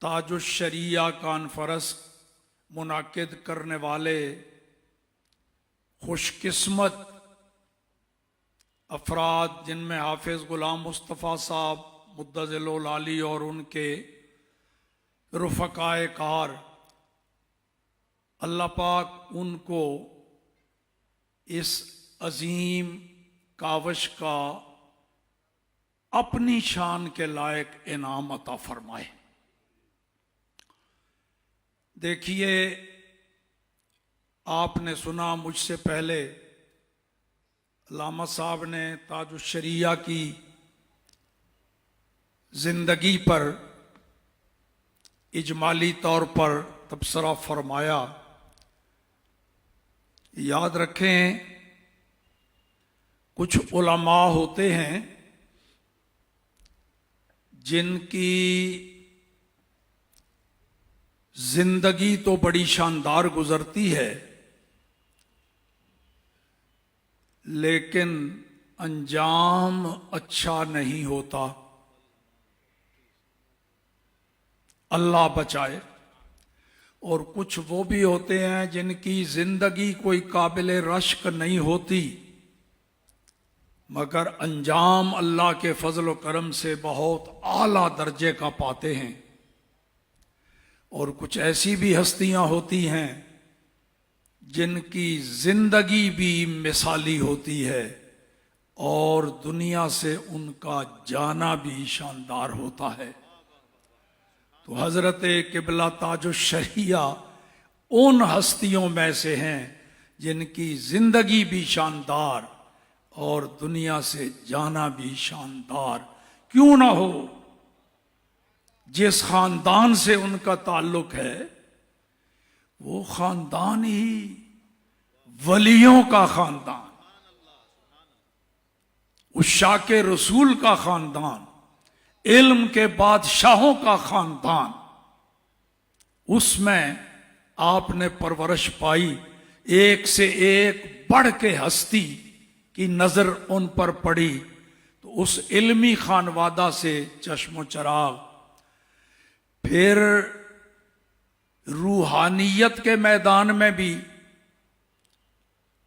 Tajushshariya conference मुनाकिद करने वाले खुशकिस्मत अफराद जिनमें हाफिज गुलाम मुस्तफ़ा साहब मुद्दज़िल आली और उनके रुफ़क़ाए कार, अल्लाह पाक उनको इस अजीम कावश का अपनी शान के लायक इनाम अता फरमाए। देखिए, आपने सुना मुझसे पहले अल्लामा साहब ने ताजुश्शरिया की जिंदगी पर इजमाली तौर पर तबसरा फरमाया। याद रखें, कुछ उलमा होते हैं जिनकी जिंदगी तो बड़ी शानदार गुजरती है, लेकिन अंजाम अच्छा नहीं होता। अल्लाह बचाए। और कुछ वो भी होते हैं जिनकी जिंदगी कोई काबिल रश्क नहीं होती, मगर अंजाम अल्लाह के फजल करम से बहुत आला दर्जे का पाते हैं। और कुछ ऐसी भी हस्तियां होती हैं जिनकी जिंदगी भी मिसाली होती है और दुनिया से उनका जाना भी शानदार होता है। तो हजरत किबला ताजुश्शरिया उन हस्तियों में से हैं जिनकी जिंदगी भी शानदार और दुनिया से जाना भी शानदार। क्यों ना हो, जिस खानदान से उनका ताल्लुक है वो खानदान ही वलियों का खानदान, उशाके रसूल का खानदान, इल्म के बादशाहों का खानदान। उसमें आपने परवरिश पाई, एक से एक बढ़ के हस्ती की नजर उन पर पड़ी, तो उस इल्मी खानवादा से चश्मो चराग। फिर रूहानियत के मैदान में भी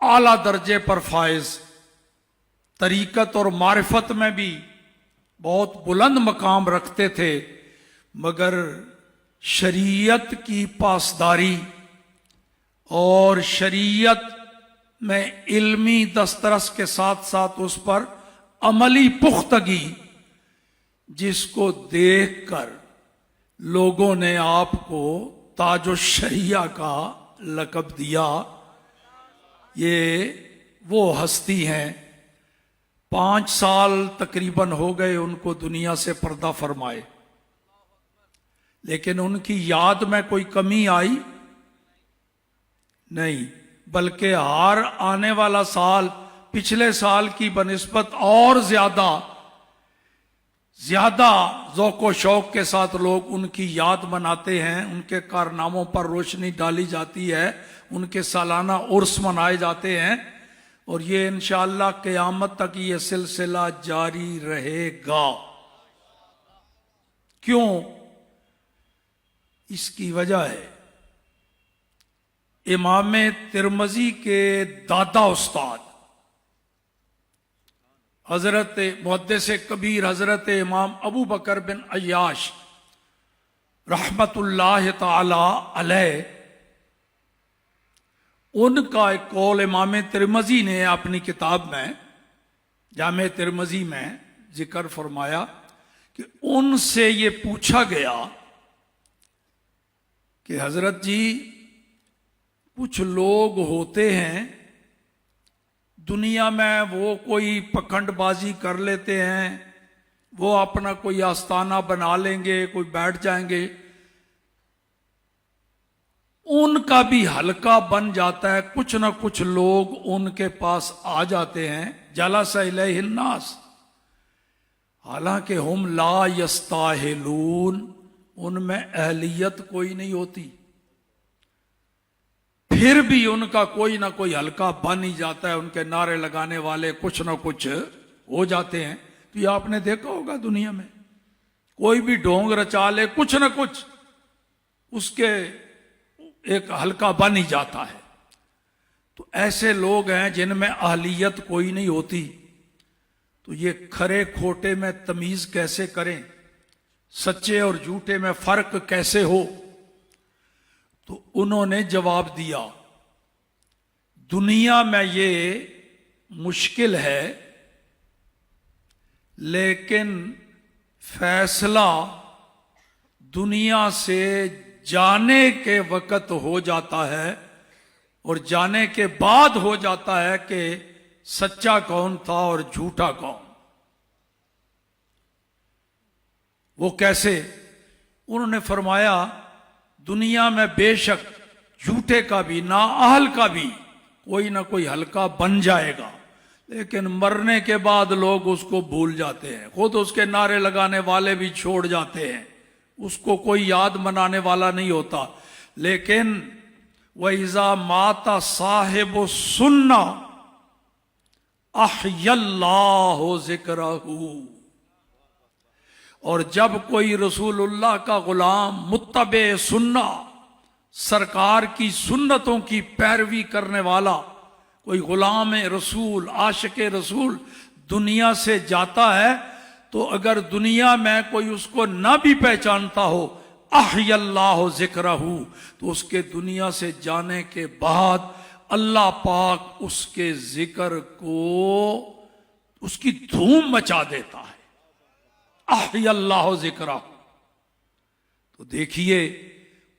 आला दर्जे पर फायज, तरीकत और मारिफत में भी बहुत बुलंद मकाम रखते थे, मगर शरीयत की पासदारी और शरीयत में इल्मी दस्तरस के साथ साथ उस पर अमली पुख्तगी, जिसको देखकर लोगों ने आपको ताजुश्शरिया का लक़ब दिया। ये वो हस्ती हैं। 5 साल तकरीबन हो गए उनको दुनिया से पर्दा फरमाए, लेकिन उनकी याद में कोई कमी आई नहीं, बल्कि हर आने वाला साल पिछले साल की बनिस्बत और ज्यादा ज़ौक़ शौक़ के साथ लोग उनकी याद मनाते हैं। उनके कारनामों पर रोशनी डाली जाती है, उनके सालाना उर्स मनाए जाते हैं, और ये इंशाअल्लाह क़यामत तक ये सिलसिला जारी रहेगा। क्यों? इसकी वजह है इमाम तिरमिज़ी के दादा उस्ताद हजरत मुहद्दिस कबीर हजरत इमाम अबू बकर बिन अय्याश रहमतुल्लाह ताला अलैह, उनका एक कौल इमाम तिरमिज़ी ने अपनी किताब में जामे तिरमिज़ी में जिक्र फरमाया कि उनसे ये पूछा गया कि हजरत जी, कुछ लोग होते हैं दुनिया में, वो कोई पखंडबाजी कर लेते हैं, वो अपना कोई आस्थाना बना लेंगे, कोई बैठ जाएंगे, उनका भी हल्का बन जाता है। कुछ ना कुछ लोग उनके पास आ जाते हैं, जलसा इलैहिन्नास, हालांकि हम ला यस्ताहिलून, उनमें अहलियत कोई नहीं होती, फिर भी उनका कोई ना कोई हल्का बन ही जाता है। उनके नारे लगाने वाले कुछ ना कुछ हो जाते हैं। तो ये आपने देखा होगा दुनिया में, कोई भी ढोंग रचा ले, कुछ ना कुछ उसके एक हल्का बन ही जाता है। तो ऐसे लोग हैं जिनमें अहलियत कोई नहीं होती, तो ये खरे खोटे में तमीज कैसे करें, सच्चे और झूठे में फर्क कैसे हो। तो उन्होंने जवाब दिया, दुनिया में ये मुश्किल है, लेकिन फैसला दुनिया से जाने के वक्त हो जाता है और जाने के बाद हो जाता है कि सच्चा कौन था और झूठा कौन। वो कैसे? उन्होंने फरमाया, दुनिया में बेशक झूठे का भी नाअहल का भी कोई ना कोई हल्का बन जाएगा, लेकिन मरने के बाद लोग उसको भूल जाते हैं, खुद उसके नारे लगाने वाले भी छोड़ जाते हैं, उसको कोई याद मनाने वाला नहीं होता। लेकिन वइज़ा माता साहिब सुन्ना अहयल्लाहु ज़िक्रहू, और जब कोई रसूलुल्लाह का गुलाम मुत्तबे सुन्ना, सरकार की सुन्नतों की पैरवी करने वाला कोई गुलाम रसूल, आशिक रसूल दुनिया से जाता है, तो अगर दुनिया में कोई उसको ना भी पहचानता हो, अहयल्लाहु ज़िक्रहू, तो उसके दुनिया से जाने के बाद अल्लाह पाक उसके जिक्र को, उसकी धूम मचा देता है। अहयल्लाहु ज़िक्रहू। तो देखिए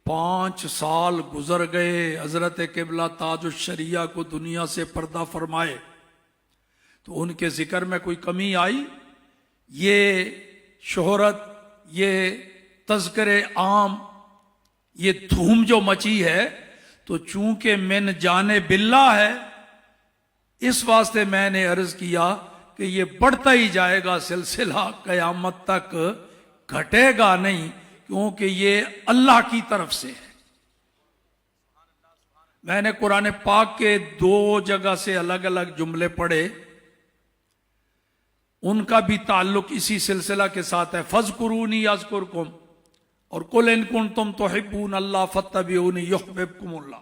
5 साल गुजर गए हजरत किबला ताजुश शरिया को दुनिया से पर्दा फरमाए, तो उनके जिक्र में कोई कमी आई? ये शोहरत, ये तज़किरे आम, ये धूम जो मची है, तो चूंकि मिन जाने बिल्ला है, इस वास्ते मैंने अर्ज किया कि ये बढ़ता ही जाएगा, सिलसिला कयामत तक घटेगा नहीं, क्योंकि ये अल्लाह की तरफ से है। मैंने कुरान पाक के 2 जगह से अलग अलग जुमले पढ़े, उनका भी ताल्लुक इसी सिलसिला के साथ है। फज़कुरूनी यज़कुरकुम और कुल इन कुंतुम तुहिब्बून अल्लाह फत्तबिऊनी युहिब्बुकुमुल्लाह।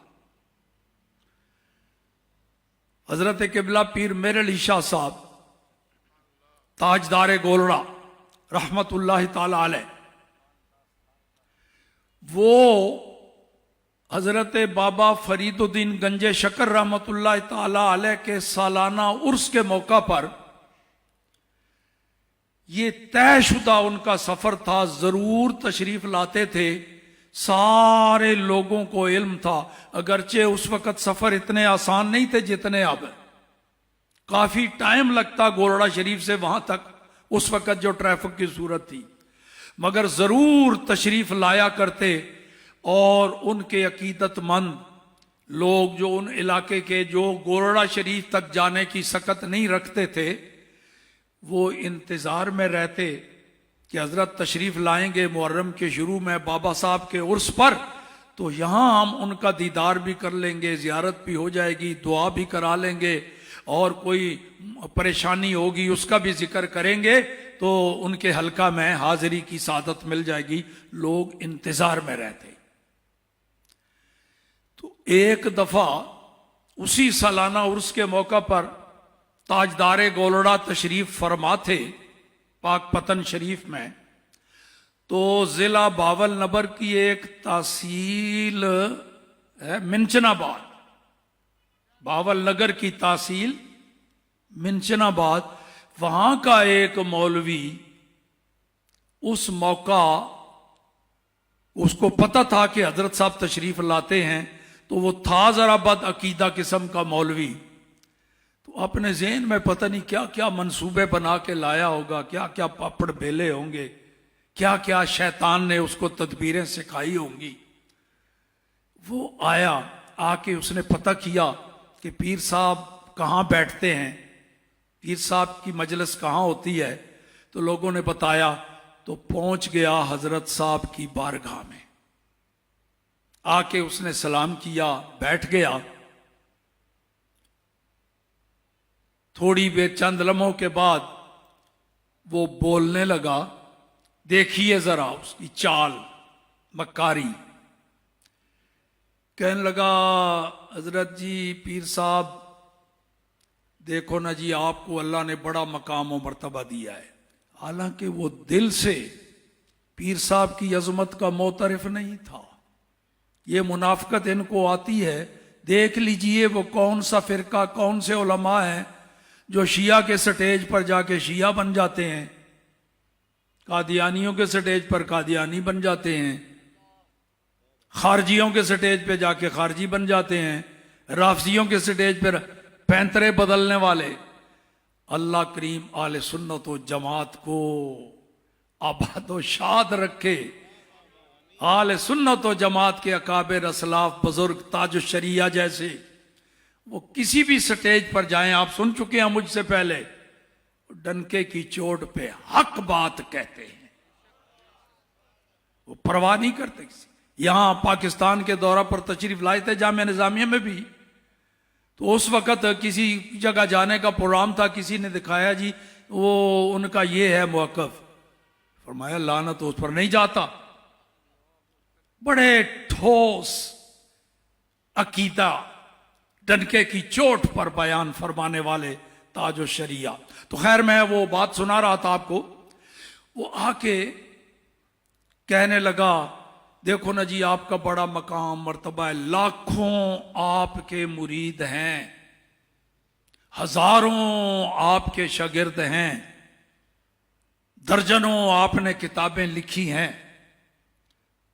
हजरत किबला पीर मेरल शाह साहब ताजदार गोलड़ा रहमतुल्लाह ताला अलैह, वो हजरत बाबा फरीदुद्दीन गंजे शकर रहमतुल्लाह ताला अलैह के सालाना उर्स के मौका पर, ये तयशुदा उनका सफर था, जरूर तशरीफ लाते थे, सारे लोगों को इल्म था। अगरचे उस वक्त सफर इतने आसान नहीं थे जितने अब, काफी टाइम लगता गोलड़ा शरीफ से वहां तक, उस वक्त जो ट्रैफिक की सूरत थी, मगर जरूर तशरीफ लाया करते। और उनके अकीदतमंद लोग जो उन इलाके के, जो गोलड़ा शरीफ तक जाने की सकत नहीं रखते थे, वो इंतजार में रहते कि हजरत तशरीफ लाएंगे मुहर्रम के शुरू में बाबा साहब के उर्स पर, तो यहां हम उनका दीदार भी कर लेंगे, जियारत भी हो जाएगी, दुआ भी करा लेंगे, और कोई परेशानी होगी उसका भी जिक्र करेंगे, तो उनके हल्का में हाजिरी की सादत मिल जाएगी। लोग इंतजार में रहते। तो एक दफा उसी सालाना उर्स के मौका पर ताजदारे गोलड़ा तशरीफ फरमा थे पाकपतन शरीफ में, तो जिला बावल नबर की एक तहसील है मिंचनाबाद, बावल नगर की तहसील मिंचनाबाद, वहां का एक मौलवी उस मौका, उसको पता था कि हजरत साहब तशरीफ लाते हैं, तो वो था जरा बद अकीदा किस्म का मौलवी, तो अपने ज़हन में पता नहीं क्या क्या मंसूबे बना के लाया होगा, क्या क्या पापड़ बेले होंगे, क्या क्या शैतान ने उसको तदबीरें सिखाई होंगी। वो आया, आके उसने पता किया कि पीर साहब कहाँ बैठते हैं, पीर साहब की मजलिस कहाँ होती है, तो लोगों ने बताया, तो पहुंच गया हजरत साहब की बारगाह में, आके उसने सलाम किया, बैठ गया। थोड़ी देर, चंद लम्हों के बाद वो बोलने लगा। देखिए जरा उसकी चाल मक्कारी, कहने लगा, हजरत जी पीर साहब देखो ना जी, आपको अल्लाह ने बड़ा मकाम और मर्तबा दिया है। हालांकि वो दिल से पीर साहब की अजमत का मोतरफ नहीं था। ये मुनाफकत इनको आती है। देख लीजिए वो कौन सा फिरका, कौन से उलमा हैं जो शिया के स्टेज पर जाके शिया बन जाते हैं, कादियानियों के स्टेज पर कादियानी बन जाते हैं, खारजियों के स्टेज पे जाके खारजी बन जाते हैं, राफजियों के स्टेज पर पैंतरे बदलने वाले। अल्लाह करीम आले सुन्नत व जमात को आबाद व शाद रखे। आले सुन्नत व जमात के अकाबिर असलाफ बुजुर्ग ताज शरिया जैसे वो किसी भी स्टेज पर जाएं, आप सुन चुके हैं मुझसे पहले, डंके की चोट पे हक बात कहते हैं, वो परवाह नहीं करते किसी। यहां पाकिस्तान के दौरा पर तशरीफ लाए थे जामिया निजामिया में भी, तो उस वक्त किसी जगह जाने का प्रोग्राम था, किसी ने दिखाया जी वो उनका ये है मौकफ, फरमाया लानत उस पर नहीं जाता। बड़े ठोस अकीदा डंके की चोट पर बयान फरमाने वाले ताजो शरिया। तो खैर मैं वो बात सुना रहा था आपको। वो आके कहने लगा, देखो ना जी आपका बड़ा मकाम मर्तबा है, लाखों आपके मुरीद हैं, हजारों आपके शागिर्द हैं, दर्जनों आपने किताबें लिखी हैं,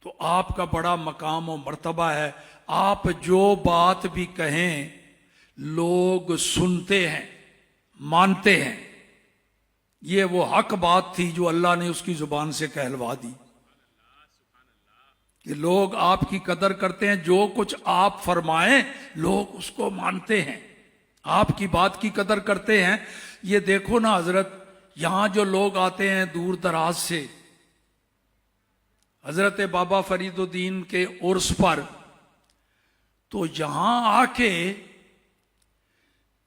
तो आपका बड़ा मकाम और मर्तबा है। आप जो बात भी कहें लोग सुनते हैं, मानते हैं। ये वो हक बात थी जो अल्लाह ने उसकी जुबान से कहलवा दी कि लोग आपकी कदर करते हैं, जो कुछ आप फरमाएं लोग उसको मानते हैं, आपकी बात की कदर करते हैं। ये देखो ना हजरत, यहां जो लोग आते हैं दूर दराज से, हजरत बाबा फरीदुद्दीन के उर्स पर, तो यहां आके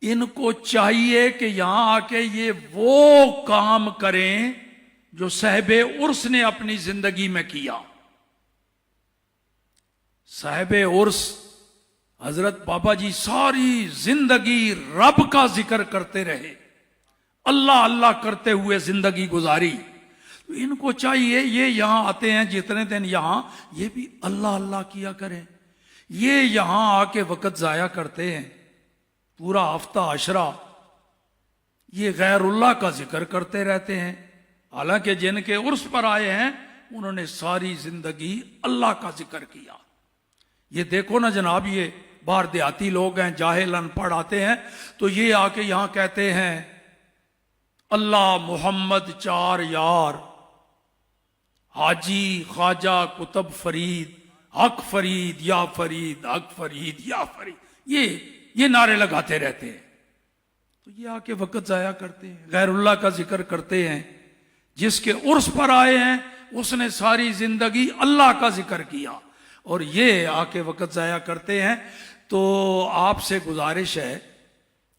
इनको चाहिए कि यहां आके ये वो काम करें जो साहिबे उर्स ने अपनी जिंदगी में किया। साहिबे उर्स हजरत बाबा जी सारी जिंदगी रब का जिक्र करते रहे, अल्लाह अल्लाह करते हुए जिंदगी गुजारी। तो इनको चाहिए ये यहां आते हैं जितने दिन यहां, ये भी अल्लाह अल्लाह किया करें। ये यहां आके वक्त जाया करते हैं, पूरा हफ्ता अशरा ये गैरुल्लाह का जिक्र करते रहते हैं। हालांकि जिनके उर्स पर आए हैं उन्होंने सारी जिंदगी अल्लाह का जिक्र किया। ये देखो ना जनाब, ये बाहर देहाती लोग हैं, जाहिल अनपढ़ आते हैं, तो ये आके यहां कहते हैं अल्लाह मोहम्मद चार यार, हाजी ख्वाजा कुतुब फरीद, हक फरीद या फरीद, हक फरीद या फरीद, ये नारे लगाते रहते हैं। तो ये आके वक्त जाया करते हैं, गैरुल्लाह का जिक्र करते हैं। जिसके उर्स पर आए हैं उसने सारी जिंदगी अल्लाह का जिक्र किया और ये आके वक्त जाया करते हैं। तो आपसे गुजारिश है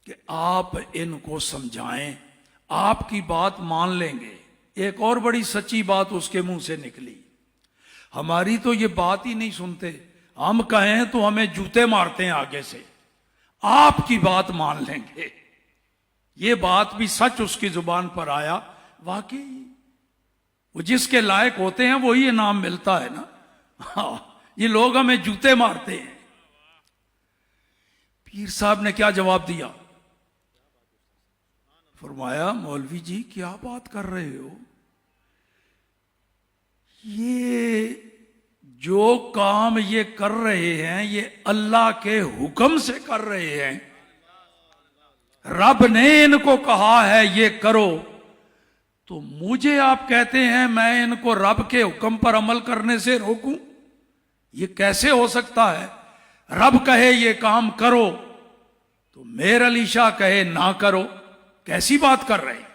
कि आप इनको समझाएं, आपकी बात मान लेंगे। एक और बड़ी सच्ची बात उसके मुंह से निकली, हमारी तो ये बात ही नहीं सुनते, हम कहें तो हमें जूते मारते हैं आगे से, आपकी बात मान लेंगे। ये बात भी सच उसकी जुबान पर आया। वाकई वो जिसके लायक होते हैं वही इनाम मिलता है ना। हाँ, ये लोग हमें जूते मारते हैं। पीर साहब ने क्या जवाब दिया? फरमाया मौलवी जी क्या बात कर रहे हो, ये जो काम ये कर रहे हैं ये अल्लाह के हुक्म से कर रहे हैं, रब ने इनको कहा है ये करो, तो मुझे आप कहते हैं मैं इनको रब के हुक्म पर अमल करने से रोकूं? ये कैसे हो सकता है? रब कहे ये काम करो तो मेर अली शाह कहे ना करो, कैसी बात कर रहे हैं?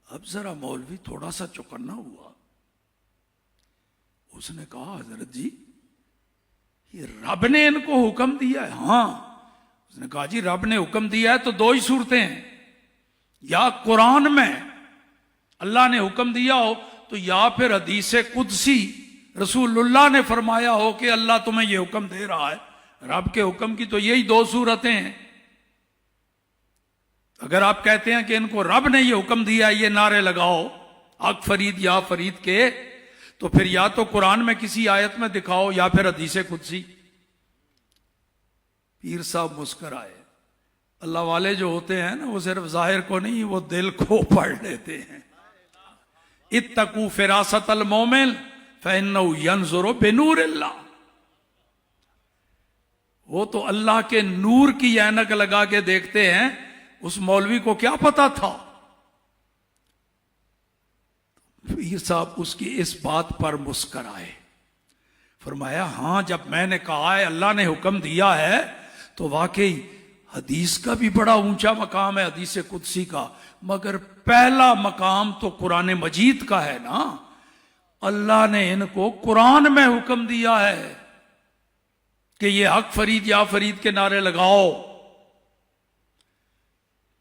अब जरा मौलवी थोड़ा सा चौकन्ना हुआ। उसने कहा हजरत जी ये रब ने इनको हुक्म दिया है? हाँ। उसने कहा जी रब ने हुक्म दिया है तो दो ही सूरतें हैं, या कुरान में अल्लाह ने हुक्म दिया हो तो या फिर हदीस कुदसी रसूलुल्लाह ने फरमाया हो कि अल्लाह तुम्हें यह हुक्म दे रहा है। रब के हुक्म की तो यही दो सूरतें हैं। अगर आप कहते हैं कि इनको रब ने यह हुक्म दिया, ये नारे लगाओ हक फरीद या फरीद के, तो फिर या तो कुरान में किसी आयत में दिखाओ या फिर हदीस कुदसी। पीर साहब मुस्कुराए। अल्लाह वाले जो होते हैं ना, वो सिर्फ जाहिर को नहीं, वो दिल को पढ़ लेते हैं। इत्तकू फिरासत अल मोमिन फइन्नहु यंजुरु बिनूरिल्लाह। वो तो अल्लाह के नूर की ऐनक लगा के देखते हैं। उस मौलवी को क्या पता था? पीर साहब उसकी इस बात पर मुस्कुराए। फरमाया, हां, जब मैंने कहा है अल्लाह ने हुक्म दिया है, तो वाकई हदीस का भी बड़ा ऊंचा मकाम है, हदीस कुदसी का। मगर पहला मकाम तो कुरान मजीद का है ना। अल्लाह ने इनको कुरान में हुक्म दिया है कि ये हक फरीद या फरीद के नारे लगाओ।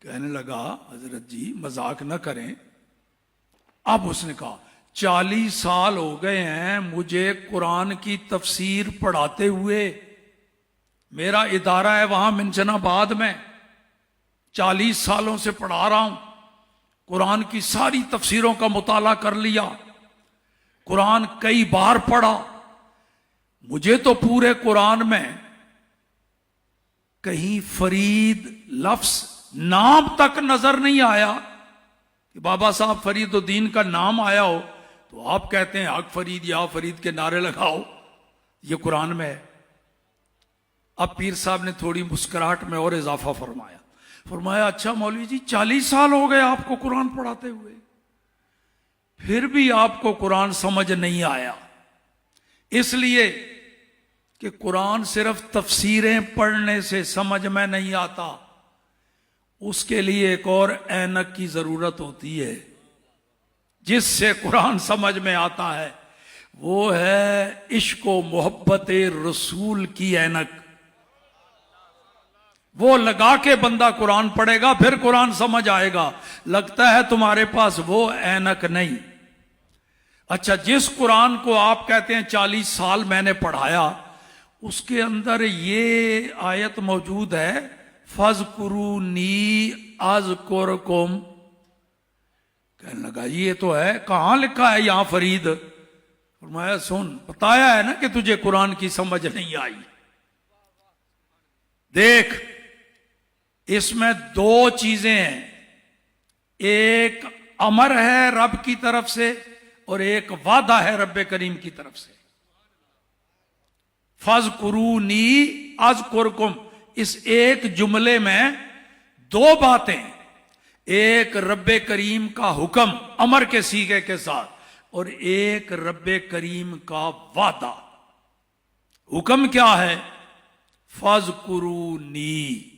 कहने लगा, हजरत जी मजाक न करें। अब उसने कहा, 40 साल हो गए हैं मुझे कुरान की तफसीर पढ़ाते हुए। मेरा इदारा है वहां मिंचनाबाद में, 40 सालों से पढ़ा रहा हूं। कुरान की सारी तफसीरों का मुताला कर लिया, कुरान कई बार पढ़ा। मुझे तो पूरे कुरान में कहीं फरीद लफ्ज नाम तक नजर नहीं आया कि बाबा साहब फरीदुद्दीन का नाम आया हो। तो आप कहते हैं हक फरीद या फरीद के नारे लगाओ, ये कुरान में है। अब पीर साहब ने थोड़ी मुस्कुराहट में और इजाफा फरमाया। फरमाया, अच्छा मौलवी जी, 40 साल हो गए आपको कुरान पढ़ाते हुए, फिर भी आपको कुरान समझ नहीं आया। इसलिए कि कुरान सिर्फ तफसीरें पढ़ने से समझ में नहीं आता, उसके लिए एक और ऐनक की जरूरत होती है जिससे कुरान समझ में आता है। वो है इश्क व मोहब्बत रसूल की ऐनक। वो लगा के बंदा कुरान पढ़ेगा, फिर कुरान समझ आएगा। लगता है तुम्हारे पास वो ऐनक नहीं। अच्छा, जिस कुरान को आप कहते हैं 40 साल मैंने पढ़ाया, उसके अंदर ये आयत मौजूद है, फज़कुरूनी अज़कुरकुम। कहने लगा, ये तो है, कहां लिखा है यहां फरीद? फरमाया, सुन, बताया है ना कि तुझे कुरान की समझ नहीं आई। देख, इसमें दो चीजें हैं, एक अमर है रब की तरफ से और एक वादा है रब करीम की तरफ से। फज़कुरूनी अज़कुरकुम, इस एक जुमले में दो बातें, एक रब्बे करीम का हुक्म अमर के सीगे के साथ और एक रब्बे करीम का वादा। हुक्म क्या है? फज़कुरूनी,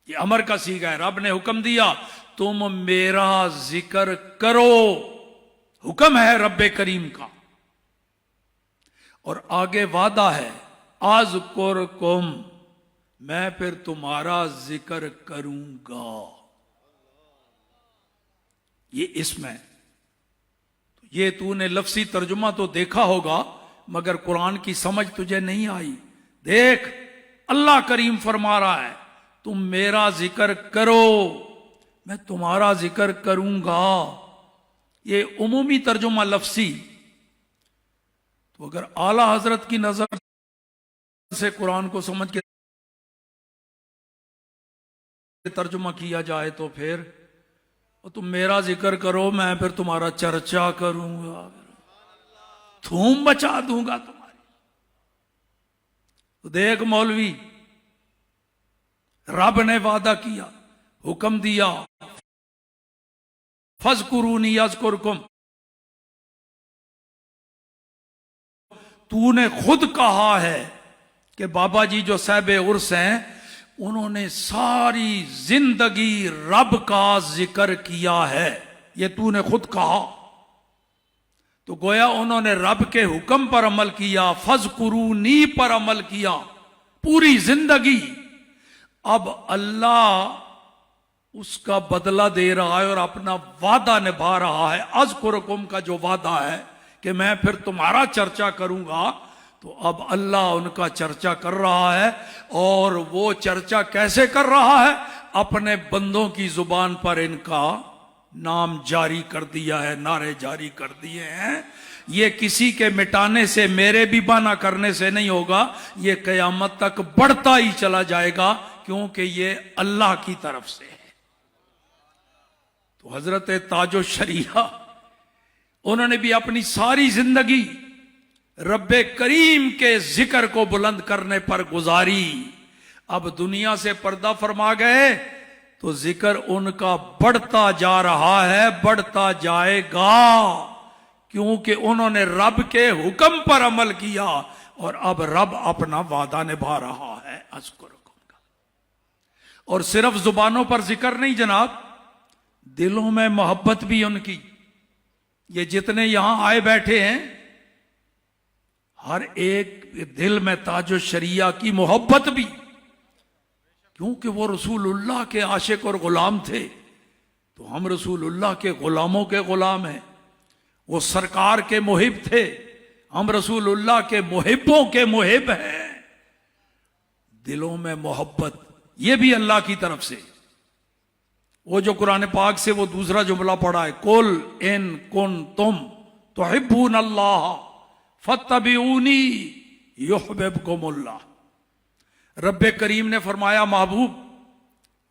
ये अमर का सीगा है। रब ने हुक्म दिया, तुम मेरा जिक्र करो। हुक्म है रब्बे करीम का। और आगे वादा है, अज़कुरकुम, मैं फिर तुम्हारा जिक्र करूंगा। ये इसमें तो ये तूने लफ्सी तर्जुमा तो देखा होगा, मगर कुरान की समझ तुझे नहीं आई। देख, अल्लाह करीम फरमा रहा है, तुम मेरा जिक्र करो, मैं तुम्हारा जिक्र करूंगा। ये उमूमी तर्जुमा लफ्सी। तो अगर आला हजरत की नजर से कुरान को समझ के तर्जुमा किया जाए तो फिर तुम मेरा जिक्र करो, मैं फिर तुम्हारा चर्चा करूंगा, धूम मचा दूंगा तुम्हारी। तो देख मौलवी, रब ने वादा किया, हुक्म दिया, फज़कुरूनी अज़कुरकुम। तूने खुद कहा है कि बाबा जी जो साहिब उर्स हैं, उन्होंने सारी जिंदगी रब का जिक्र किया है। ये तूने खुद कहा। तो गोया उन्होंने रब के हुक्म पर अमल किया, फज़कुरूनी पर अमल किया पूरी जिंदगी। अब अल्लाह उसका बदला दे रहा है और अपना वादा निभा रहा है। अज़कुरकुम का जो वादा है कि मैं फिर तुम्हारा चर्चा करूंगा। तो अब अल्लाह उनका चर्चा कर रहा है, और वो चर्चा कैसे कर रहा है? अपने बंदों की जुबान पर इनका नाम जारी कर दिया है, नारे जारी कर दिए हैं। ये किसी के मिटाने से, मेरे भी बाना करने से नहीं होगा, ये कयामत तक बढ़ता ही चला जाएगा, क्योंकि ये अल्लाह की तरफ से है। तो हजरत ताजो शरिया, उन्होंने भी अपनी सारी जिंदगी रब्बे करीम के जिक्र को बुलंद करने पर गुजारी। अब दुनिया से पर्दा फरमा गए तो जिक्र उनका बढ़ता जा रहा है, बढ़ता जाएगा, क्योंकि उन्होंने रब के हुक्म पर अमल किया, और अब रब अपना वादा निभा रहा है। अज़कुरुकुम का। और सिर्फ जुबानों पर जिक्र नहीं जनाब, दिलों में मोहब्बत भी उनकी। ये जितने यहां आए बैठे हैं, हर एक दिल में ताजो शरिया की मोहब्बत भी, क्योंकि वो रसूलुल्लाह के आशिक और गुलाम थे। तो हम रसूलुल्लाह के गुलामों के गुलाम हैं। वो सरकार के मुहिब थे, हम रसूलुल्लाह के मुहिबों के मुहिब हैं। दिलों में मोहब्बत, ये भी अल्लाह की तरफ से। वो जो कुरान पाक से वो दूसरा जुमला पढ़ा है, कुल इन कुन तुम तुहिब्बून अल्लाह फत्तबिऊनी युहब्बुकुमुल्लाह। रब्बे करीम ने फरमाया, महबूब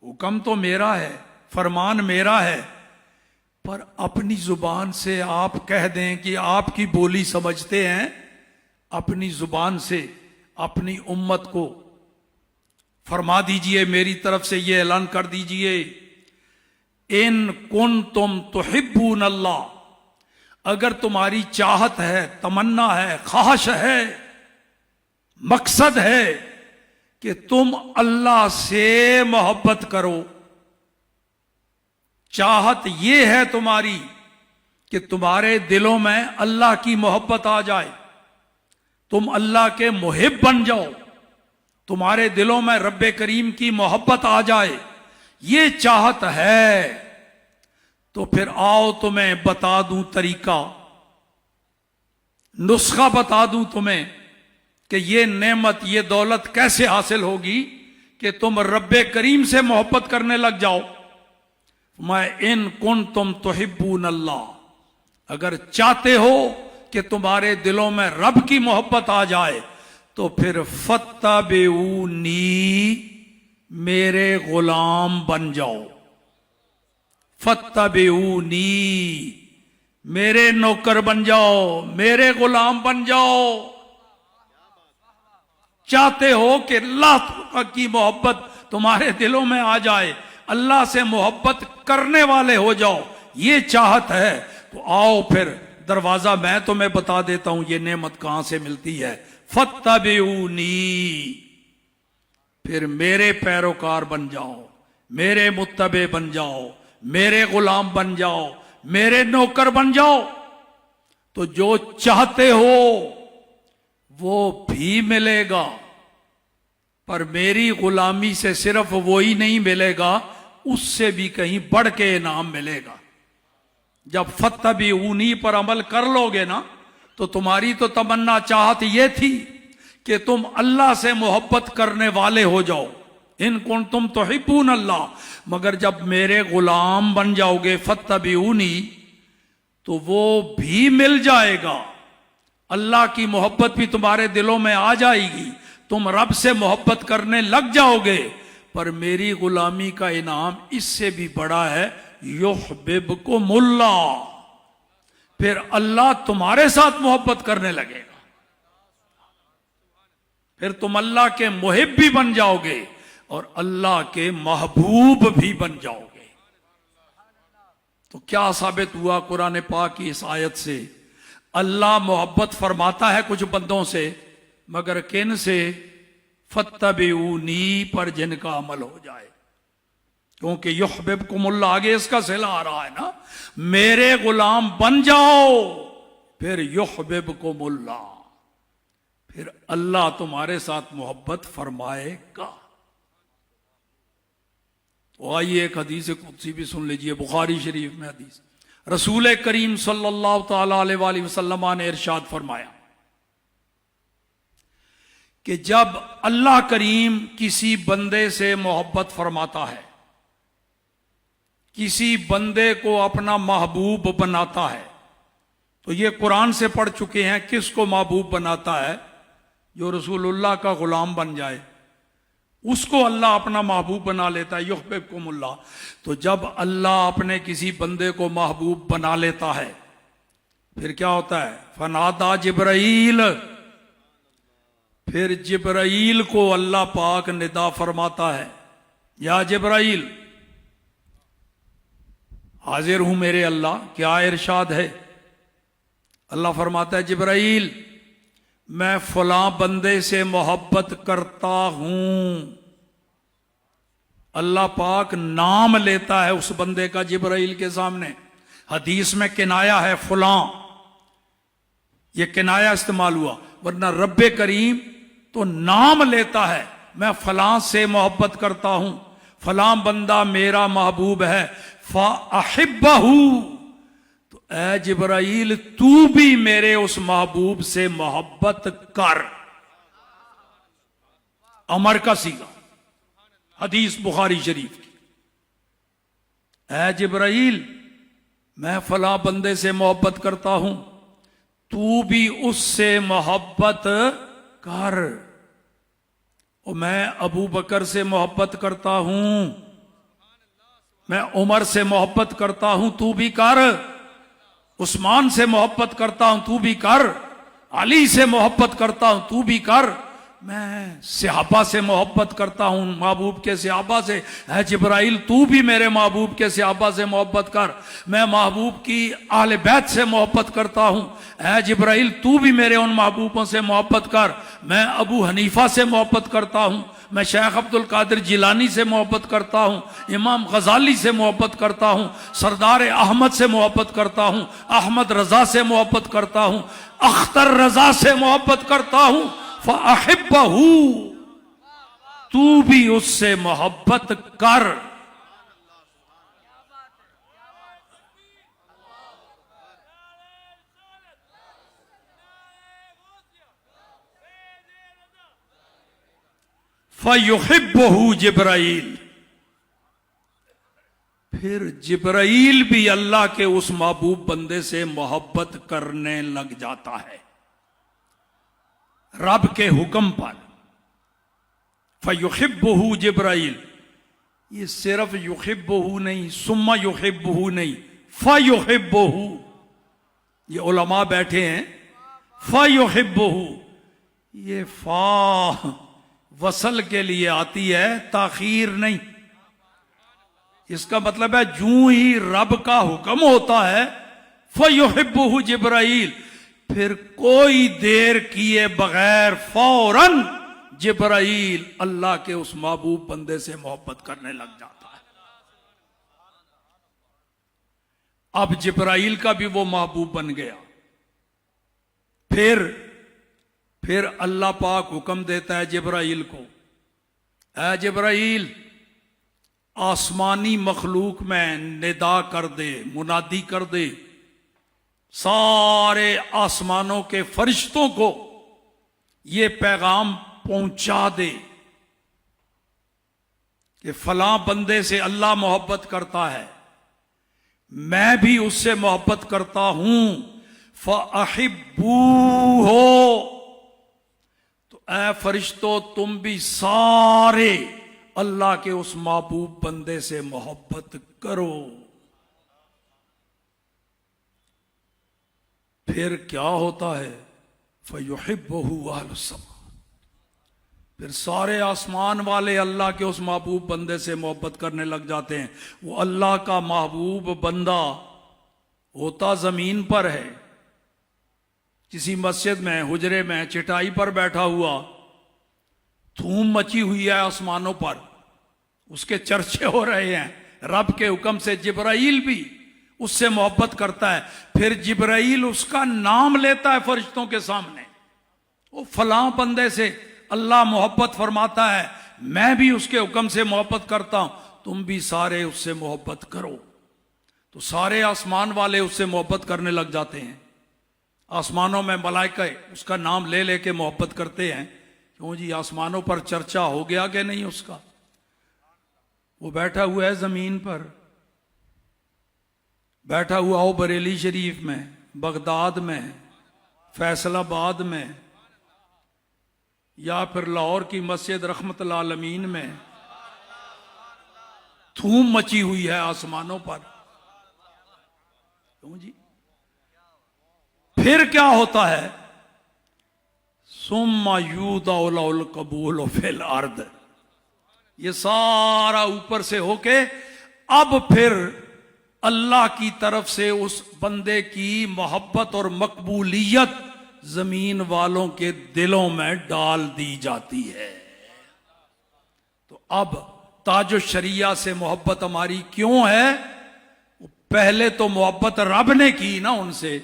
हुक्म तो मेरा है, फरमान मेरा है, पर अपनी जुबान से आप कह दें कि आपकी बोली समझते हैं, अपनी जुबान से अपनी उम्मत को फरमा दीजिए, मेरी तरफ से ये ऐलान कर दीजिए, इन कुन तुम तुहिब्बून अल्लाह, अगर तुम्हारी चाहत है, तमन्ना है, ख्वाहिश है, मकसद है कि तुम अल्लाह से मोहब्बत करो, चाहत यह है तुम्हारी कि तुम्हारे दिलों में अल्लाह की मोहब्बत आ जाए, तुम अल्लाह के मुहिब बन जाओ, तुम्हारे दिलों में रब्बे करीम की मोहब्बत आ जाए, ये चाहत है, तो फिर आओ तुम्हें बता दूं तरीका, नुस्खा बता दूं तुम्हें कि ये नेमत, ये दौलत कैसे हासिल होगी कि तुम रब्बे करीम से मोहब्बत करने लग जाओ। मैं इन कुन तुम तुहिब्बून अल्लाह, अगर चाहते हो कि तुम्हारे दिलों में रब की मोहब्बत आ जाए, तो फिर फत्तबिऊनी, मेरे गुलाम बन जाओ, फत्तबिऊनी, मेरे नौकर बन जाओ, मेरे गुलाम बन जाओ। चाहते हो कि अल्लाह की मोहब्बत तुम्हारे दिलों में आ जाए, अल्लाह से मोहब्बत करने वाले हो जाओ, ये चाहत है, तो आओ फिर दरवाजा मैं तुम्हें बता देता हूं ये नेमत कहां से मिलती है। फत्तबिऊनी, फिर मेरे पैरोकार बन जाओ, मेरे मुत्तबे बन जाओ, मेरे गुलाम बन जाओ, मेरे नौकर बन जाओ, तो जो चाहते हो वो भी मिलेगा। पर मेरी गुलामी से सिर्फ वो ही नहीं मिलेगा, उससे भी कहीं बढ़ के इनाम मिलेगा। जब फत्तबिऊनी पर अमल कर लोगे ना, तो तुम्हारी तो तमन्ना चाहत ये थी कि तुम अल्लाह से मोहब्बत करने वाले हो जाओ, इन कुन तुम तुहिब्बून अल्लाह, मगर जब मेरे गुलाम बन जाओगे फत्तबिऊनी, तो वो भी मिल जाएगा, अल्लाह की मोहब्बत भी तुम्हारे दिलों में आ जाएगी, तुम रब से मोहब्बत करने लग जाओगे। पर मेरी गुलामी का इनाम इससे भी बड़ा है, युहब्बुकुमुल्लाह, फिर अल्लाह तुम्हारे साथ मोहब्बत करने लगेगा, फिर तुम अल्लाह के मुहिब भी बन जाओगे और अल्लाह के महबूब भी बन जाओगे। तो क्या साबित हुआ कुरान पाक की इस आयत से? अल्लाह मोहब्बत फरमाता है कुछ बंदों से, मगर किन से? फत्तबिऊनी पर जिनका अमल हो जाए, क्योंकि युहब्बुकुमुल्लाह आगे इसका सिला आ रहा है ना, मेरे गुलाम बन जाओ, फिर युहब्बुकुमुल्लाह, फिर अल्लाह तुम्हारे साथ मोहब्बत फरमाएगा। तो आइए एक हदीस कुदसी भी सुन लीजिए, बुखारी शरीफ में हदीस, रसूल करीम सल्लल्लाहु ताला अलैहि वसल्लम ने इरशाद फरमाया कि जब अल्लाह करीम किसी बंदे से मोहब्बत फरमाता है, किसी बंदे को अपना महबूब बनाता है, तो ये कुरान से पढ़ चुके हैं, किसको महबूब बनाता है? जो रसूलुल्लाह का गुलाम बन जाए उसको अल्लाह अपना महबूब बना लेता है। युहिब्बुकुमुल्लाह। तो जब अल्लाह अपने किसी बंदे को महबूब बना लेता है फिर क्या होता है? फनादा जिब्राइल, फिर जिब्राइल को अल्लाह पाक निदा फरमाता है, या जिब्राइल हाजिर हूं मेरे अल्लाह। क्या इरशाद है? अल्लाह फरमाता है जिब्राइल मैं फलां बंदे से मोहब्बत करता हूं। अल्लाह पाक नाम लेता है उस बंदे का जिब्राइल के सामने। हदीस में किनाया है फलां, ये किनाया इस्तेमाल हुआ, वरना रब्बे करीम तो नाम लेता है, मैं फलां से मोहब्बत करता हूं, फलां बंदा मेरा महबूब है, फ़अहिब्बहू। तो ऐ जिब्राइल तू भी मेरे उस महबूब से मोहब्बत कर। अमर का सीगा, हदीस बुखारी शरीफ की। ऐ जिब्राइल मैं फलां बंदे से मोहब्बत करता हूं, तू भी उससे मोहब्बत कर। और मैं अबू बकर से मोहब्बत करता हूं, मैं उमर से मोहब्बत करता हूं, तू भी कर। उस्मान से मोहब्बत करता हूं, तू भी कर। अली से मोहब्बत करता हूं, तू भी कर। मैं सहाबा से मोहब्बत करता हूं, महबूब के सहाबा से। है जिब्राइल तू भी मेरे महबूब के सहाबा से मोहब्बत कर। मैं महबूब की आले बैत से मोहब्बत करता हूं, है जिब्राइल तू भी मेरे उन महबूबों से मोहब्बत कर। मैं अबू हनीफा से मोहब्बत करता हूं, मैं शेख अब्दुल कादिर जिलानी से मोहब्बत करता हूं, इमाम गजाली से मोहब्बत करता हूं, सरदार अहमद से मोहब्बत करता हूं, अहमद रजा से मोहब्बत करता हूं, अख्तर रजा से मोहब्बत करता हूं। फ़अहिब्बहू तू भी उससे मोहब्बत कर। फ़युहिब्बहू जिब्राइल, फिर जिब्राइल भी अल्लाह के उस महबूब बंदे से मोहब्बत करने लग जाता है रब के हुक्म पर। फ़युहिब्बहू जिब्राइल, ये सिर्फ युहिब्बहू नहीं, सुम्मा युहिब्बहू नहीं, फ़युहिब्बहू। ये उलमा बैठे हैं, फ़युहिब्बहू, ये फा वसल के लिए आती है, ताखीर नहीं। इसका मतलब है जूं ही रब का हुक्म होता है फ़युहिब्बहू जिब्राइल, फिर कोई देर किए बगैर फौरन जिब्राइल अल्लाह के उस महबूब बंदे से मोहब्बत करने लग जाता है। अब जिब्राइल का भी वो महबूब बन गया। फिर अल्लाह पाक हुक्म देता है जिब्राइल को, ऐ जिब्राइल आसमानी मखलूक में निदा कर दे, मुनादी कर दे, सारे आसमानों के फरिश्तों को ये पैगाम पहुंचा दे कि फलां बंदे से अल्लाह मोहब्बत करता है, मैं भी उससे मोहब्बत करता हूं। फ़अहिब्बू हो, तो ऐ फरिश्तों तुम भी सारे अल्लाह के उस महबूब बंदे से मोहब्बत करो। फिर क्या होता है? फ़युहिब्बहू अहलुस समा, फिर सारे आसमान वाले अल्लाह के उस महबूब बंदे से मोहब्बत करने लग जाते हैं। वो अल्लाह का महबूब बंदा होता जमीन पर है, किसी मस्जिद में, हुजरे में, चटाई पर बैठा हुआ, धूम मची हुई है आसमानों पर, उसके चर्चे हो रहे हैं। रब के हुक्म से जिब्राइल भी उससे मोहब्बत करता है। फिर जिब्राइल उसका नाम लेता है फरिश्तों के सामने, वो फलां बंदे से अल्लाह मोहब्बत फरमाता है, मैं भी उसके हुक्म से मोहब्बत करता हूं, तुम भी सारे उससे मोहब्बत करो। तो सारे आसमान वाले उससे मोहब्बत करने लग जाते हैं। आसमानों में मलाइका उसका नाम ले लेके मोहब्बत करते हैं। क्यों जी, आसमानों पर चर्चा हो गया कि नहीं उसका? वो बैठा हुआ है जमीन पर, बैठा हुआ हो बरेली शरीफ में, बगदाद में, फैसलाबाद में, या फिर लाहौर की मस्जिद रहमतुल आलमीन में। धूम मची हुई है आसमानों पर। क्यों जी? फिर क्या होता है? सुम्मा यूदाउल कबूल फिल अर्द, ये सारा ऊपर से होके अब फिर अल्लाह की तरफ से उस बंदे की मोहब्बत और मकबूलियत जमीन वालों के दिलों में डाल दी जाती है। तो अब ताजो शरिया से मोहब्बत हमारी क्यों है? पहले तो मोहब्बत रब ने की ना उनसे,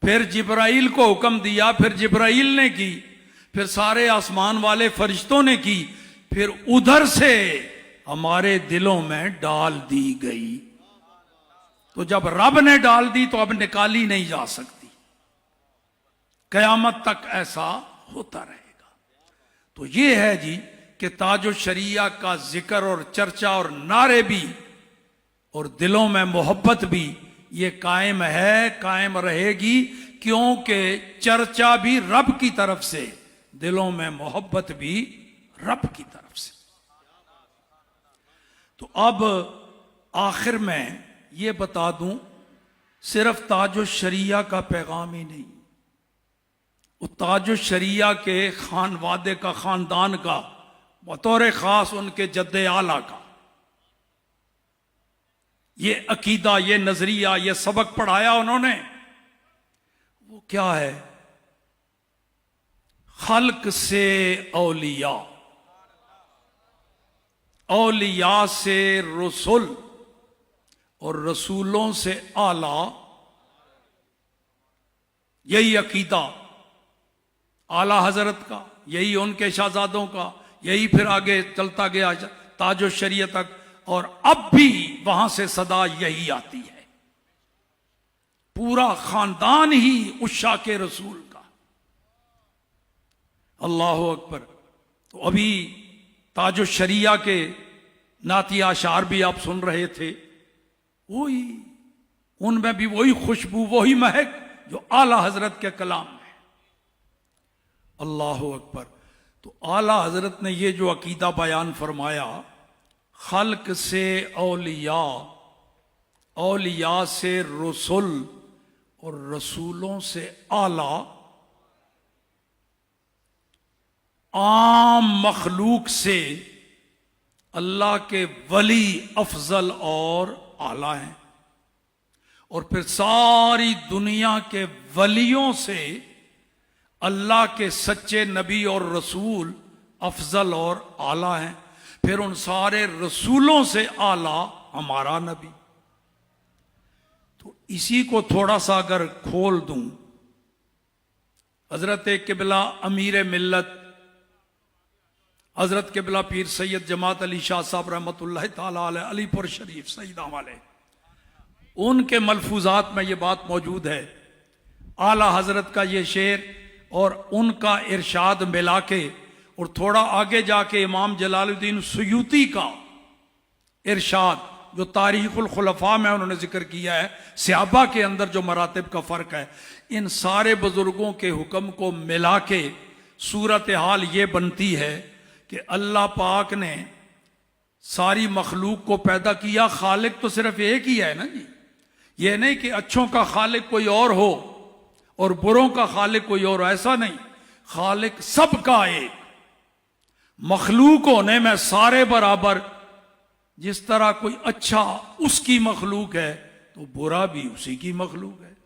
फिर जिब्राइल को हुक्म दिया, फिर जिब्राइल ने की, फिर सारे आसमान वाले फरिश्तों ने की, फिर उधर से हमारे दिलों में डाल दी गई। तो जब रब ने डाल दी तो अब निकाली नहीं जा सकती, कयामत तक ऐसा होता रहेगा। तो ये है जी कि ताजो शरिया का जिक्र और चर्चा और नारे भी और दिलों में मोहब्बत भी ये कायम है, कायम रहेगी, क्योंकि चर्चा भी रब की तरफ से, दिलों में मोहब्बत भी रब की तरफ से। तो अब आखिर में ये बता दूं, सिर्फ ताजो शरिया का पैगाम ही नहीं, वो ताजो शरिया के खानवादे का, खानदान का, बतौर खास उनके जद्दे आला का ये अकीदा, ये नजरिया, ये सबक पढ़ाया उन्होंने। वो क्या है? खल्क से औलिया, औलिया से रसूल और रसूलों से आला। यही अकीदा आला हजरत का, यही उनके शहजादों का, यही फिर आगे चलता गया ताजो शरिया तक, और अब भी वहां से सदा यही आती है। पूरा खानदान ही उशा के रसूल का। अल्लाह अकबर। तो अभी ताजो शरिया के नातिया अशार भी आप सुन रहे थे, वही उनमें भी वही खुशबू, वही महक जो आला हजरत के कलाम में। अल्लाह अकबर। तो आला हजरत ने ये जो अकीदा बयान फरमाया, खल्क से औलिया, औलिया से रसूल और रसूलों से आला, आम मखलूक से अल्लाह के वली अफजल और आला हैं, और फिर सारी दुनिया के वलियों से अल्लाह के सच्चे नबी और रसूल अफजल और आला हैं, फिर उन सारे रसूलों से आला हमारा नबी। तो इसी को थोड़ा सा अगर खोल दूं, हजरत किबला अमीर मिल्लत हजरत किबला पीर सैयद जमात अली शाह साहब रहमतुल्लाह ताला अलैह अलीपुर शरीफ सईदा वाले, उनके मलफूजात में ये बात मौजूद है। आला हजरत का ये शेर और उनका इरशाद मिला के, और थोड़ा आगे जाके इमाम जलालुद्दीन सुयूती का इरशाद जो तारीखुल खुलफा में उन्होंने जिक्र किया है, सहाबा के अंदर जो मरातिब का फर्क है, इन सारे बुजुर्गों के हुक्म को मिला के सूरत हाल ये बनती है कि अल्लाह पाक ने सारी मखलूक को पैदा किया। खालिक तो सिर्फ एक ही है ना जी, ये नहीं कि अच्छों का खालिक कोई और हो और बुरों का खालिक कोई और, ऐसा नहीं। खालिक सबका एक, मखलूक होने में सारे बराबर। जिस तरह कोई अच्छा उसकी मखलूक है तो बुरा भी उसी की मखलूक है।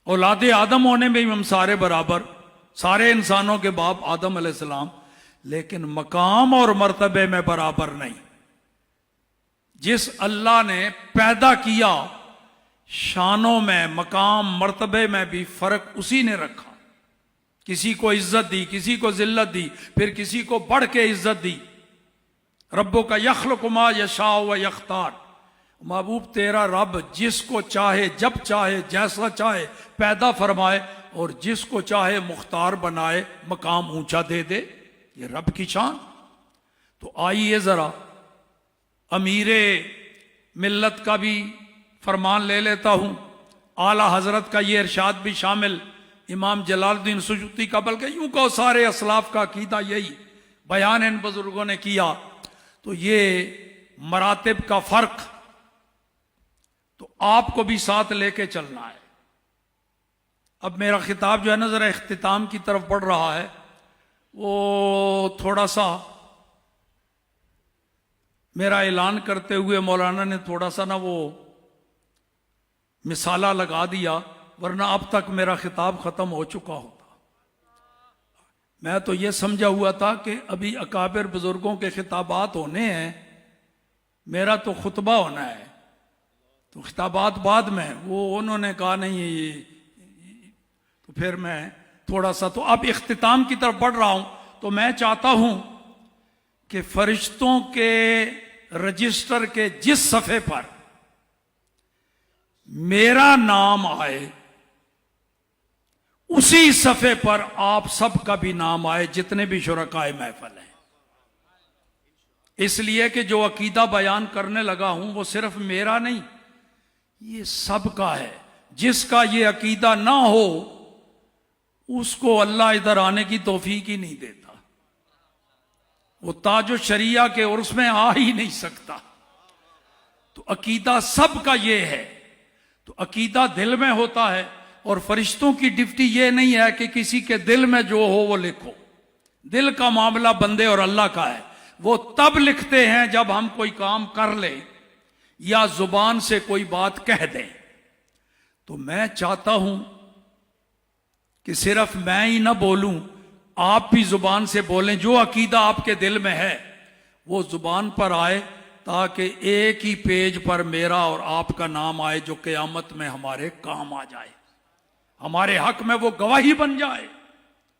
औलादे आदम होने में भी हम सारे बराबर, सारे इंसानों के बाप आदम अलैहिस्सलाम, लेकिन मकाम और मर्तबे में बराबर नहीं। जिस अल्लाह ने पैदा किया, शानों में, मकाम, मर्तबे में भी फर्क उसी ने रखा। किसी को इज्जत दी, किसी को जिल्लत दी, फिर किसी को बढ़ के इज्जत दी। रब्बो का यख्लुकु मा यशाअ व यख्तार, महबूब तेरा रब जिसको चाहे जब चाहे जैसा चाहे पैदा फरमाए और जिसको चाहे मुख्तार बनाए मकाम ऊंचा दे दे, ये रब की शान। तो आइए जरा अमीरे मिल्लत का भी फरमान ले लेता हूं, आला हजरत का ये इरशाद भी शामिल, इमाम जलालुद्दीन सुयूती का, बल्कि यूं कहो सारे असलाफ का अकीदा यही बयान इन बुजुर्गों ने किया। तो ये मरातिब का फर्क तो आपको भी साथ लेके चलना है। अब मेरा खिताब जो है ना जरा इख्तिताम की तरफ बढ़ रहा है, वो थोड़ा सा मेरा ऐलान करते हुए मौलाना ने थोड़ा सा ना वो मिसाला लगा दिया, वरना अब तक मेरा खिताब खत्म हो चुका होता। मैं तो ये समझा हुआ था कि अभी अकाबिर बुजुर्गों के खिताबात होने हैं, मेरा तो खुतबा होना है, तो खिताबात बाद में। वो उन्होंने कहा नहीं ये, तो फिर मैं थोड़ा सा तो अब इख्तिताम की तरफ बढ़ रहा हूं। तो मैं चाहता हूं कि फरिश्तों के रजिस्टर के जिस सफ़े पर मेरा नाम आए उसी सफ़े पर आप सबका भी नाम आए, जितने भी शुरकाए महफल हैं। इसलिए कि जो अकीदा बयान करने लगा हूं वो सिर्फ मेरा नहीं, ये सबका है। जिसका ये अकीदा ना हो उसको अल्लाह इधर आने की तौफीक ही नहीं देता, वो ताजो शरिया के उर्स में आ ही नहीं सकता। तो अकीदा सबका ये है। तो अकीदा दिल में होता है, और फरिश्तों की ड्यूटी ये नहीं है कि किसी के दिल में जो हो वो लिखो। दिल का मामला बंदे और अल्लाह का है। वो तब लिखते हैं जब हम कोई काम कर ले या जुबान से कोई बात कह दें। तो मैं चाहता हूं कि सिर्फ मैं ही ना बोलूं, आप भी जुबान से बोलें। जो अकीदा आपके दिल में है वो जुबान पर आए, ताकि एक ही पेज पर मेरा और आपका नाम आए, जो क़यामत में हमारे काम आ जाए, हमारे हक में वो गवाही बन जाए।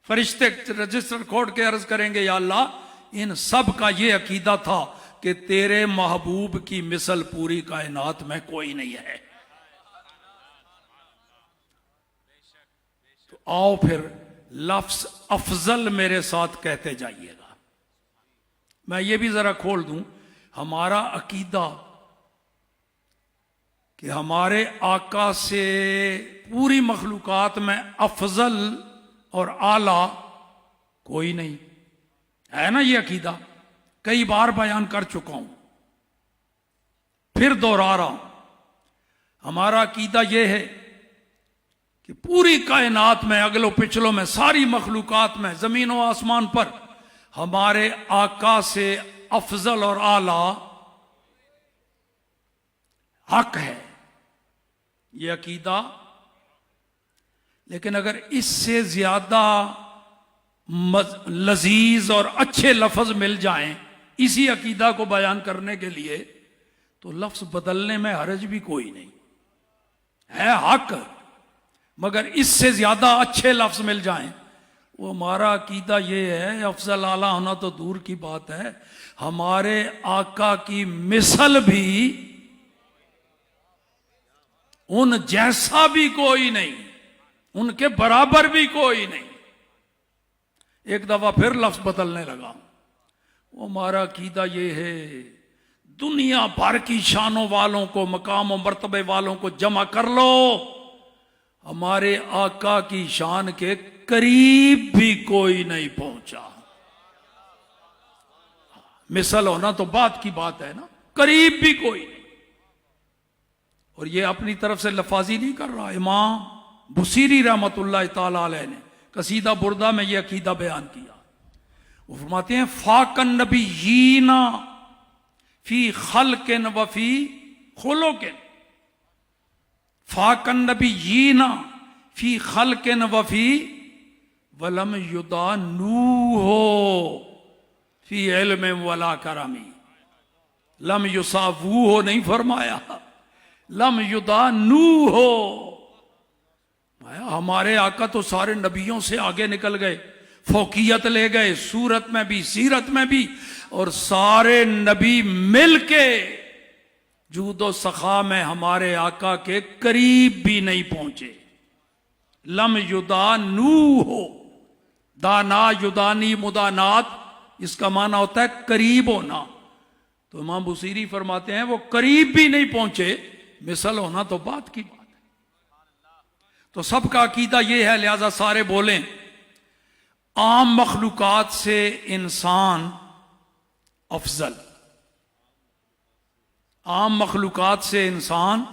फरिश्ते रजिस्टर खोल के अर्ज करेंगे, या अल्लाह इन सब का ये अकीदा था कि तेरे महबूब की मिसल पूरी कायनात में कोई नहीं है। तो आओ फिर लफ्ज अफजल मेरे साथ कहते जाइएगा। मैं ये भी जरा खोल दूं, हमारा अकीदा कि हमारे आका से पूरी मखलूकात में अफजल और आला कोई नहीं है ना। ये अकीदा कई बार बयान कर चुका हूं, फिर दोहरा रहा हूं। हमारा अकीदा यह है कि पूरी कायनात में, अगलो पिछलों में, सारी मखलूकात में, जमीन व आसमान पर हमारे आका से अफजल और आला हक है, ये अकीदा। लेकिन अगर इससे ज्यादा लजीज और अच्छे लफ्ज मिल जाएं इसी अकीदा को बयान करने के लिए, तो लफ्ज बदलने में हर्ज भी कोई नहीं है, हक। मगर इससे ज्यादा अच्छे लफ्ज मिल जाएं, वो हमारा अकीदा ये है, अफजल आला होना तो दूर की बात है, हमारे आका की मिसल भी उन जैसा भी कोई नहीं, उनके बराबर भी कोई नहीं। एक दफा फिर लफ्ज बदलने लगा। वो हमारा अकीदा ये है, दुनिया भर की शानों वालों को, मकाम और मर्तबे वालों को जमा कर लो, हमारे आका की शान के करीब भी कोई नहीं पहुंचा। मिसल होना तो बात की बात है ना, करीब भी कोई नहीं। और ये अपनी तरफ से लफाजी नहीं कर रहा, इमाम बुसीरी रहमतुल्लाह ताला अलैह ने कसीदा बुर्दा में यह अकीदा बयान किया। वो फरमाते हैं, फाकन नबीयीना फी खल्किन व फी खुलुकिन, फाकन नबीयीना फी खल्किन व फी वलम युदानूहो फी इल्म वला करमी। लम युसावू हो नहीं फरमाया, लम युदानूहो। हमारे आका तो सारे नबियों से आगे निकल गए, फौकियत ले गए, सूरत में भी सीरत में भी, और सारे नबी मिलके जूदो सखा में हमारे आका के करीब भी नहीं पहुंचे। लम युदा नू हो, दाना युदानी मुदानात, इसका माना होता है करीब होना। तो इमाम बुसीरी फरमाते हैं वो करीब भी नहीं पहुंचे, मिसल होना तो बात की बात है। तो सबका अकीदा ये है, लिहाजा सारे बोलें आम मखलूकात से इंसान अफजल, आम मखलूकात से इंसान